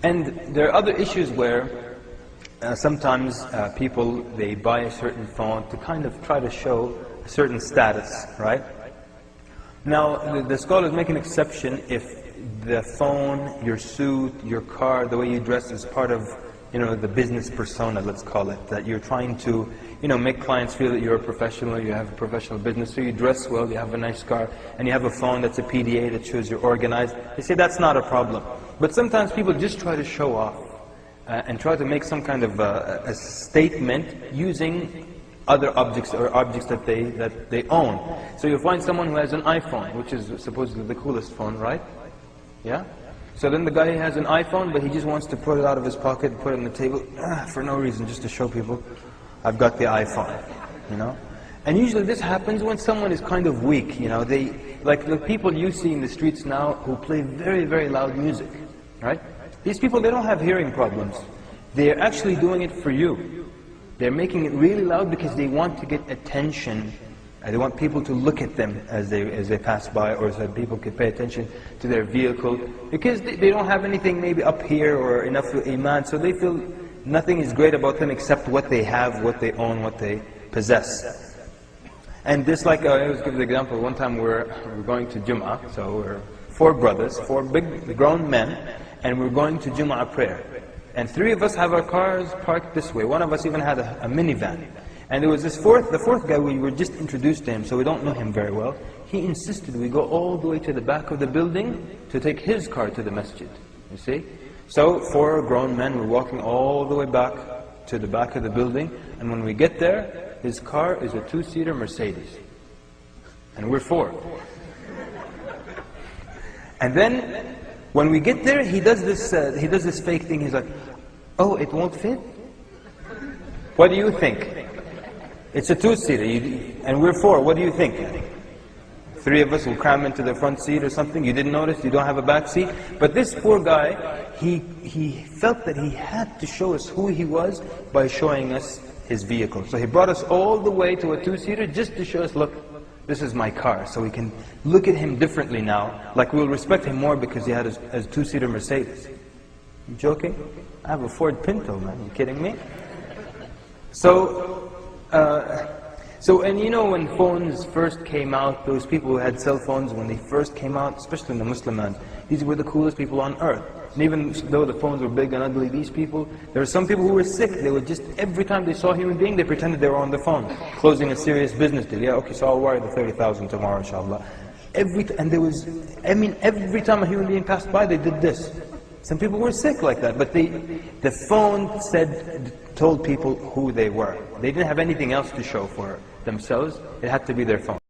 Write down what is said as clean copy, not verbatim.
And there are other issues where sometimes people, they buy a certain phone to kind of try to show a certain status, right? Now, the scholars make an exception if the phone, your suit, your car, the way you dress is part of, the business persona, let's call it, that you're trying to, make clients feel that you're a professional, you have a professional business, so you dress well, you have a nice car, and you have a phone that's a PDA that shows you're organized. They say that's not a problem. But sometimes people just try to show off and try to make some kind of a statement using other objects or objects that they own. So you'll find someone who has an iPhone, which is supposedly the coolest phone, right? Yeah? So then the guy has an iPhone, but he just wants to put it out of his pocket, put it on the table, for no reason, just to show people, I've got the iPhone, And usually this happens when someone is kind of weak, like the people you see in the streets now who play very, very loud music, right? These people, they don't have hearing problems. They're actually doing it for you. They're making it really loud because they want to get attention. They want people to look at them as they pass by, or so that people can pay attention to their vehicle. Because they don't have anything maybe up here or enough iman, so they feel nothing is great about them except what they have, what they own, what they possess. And this, like, I always give the example, one time we're going to Jum'ah, so we're 4 brothers, 4 big grown men, and we're going to Jum'ah prayer. And 3 of us have our cars parked this way. One of us even had a minivan. And there was the fourth guy, we were just introduced to him, so we don't know him very well. He insisted we go all the way to the back of the building to take his car to the masjid, you see. So 4 grown men were walking all the way back to the back of the building, and when we get there, his car is a 2-seater Mercedes. And we're 4. And then, when we get there, he does this fake thing, he's like, oh, it won't fit? What do you think? It's a 2-seater, and we're 4. What do you think? 3 of us will cram into the front seat or something. You didn't notice, you don't have a back seat. But this poor guy, he felt that he had to show us who he was by showing us his vehicle. So he brought us all the way to a 2-seater just to show us, look, this is my car. So we can look at him differently now. Like we'll respect him more because he had a 2-seater Mercedes. You joking? I have a Ford Pinto, man. You kidding me? And when phones first came out, those people who had cell phones when they first came out, especially in the Muslim lands, these were the coolest people on earth. And even though the phones were big and ugly, these people, there were some people who were sick. They would just, every time they saw a human being, they pretended they were on the phone, closing a serious business deal. Yeah, okay, so I'll wire the 30,000 tomorrow, inshallah. Every time a human being passed by, they did this. Some people were sick like that, but the phone told people who they were. They didn't have anything else to show for themselves. It had to be their phone.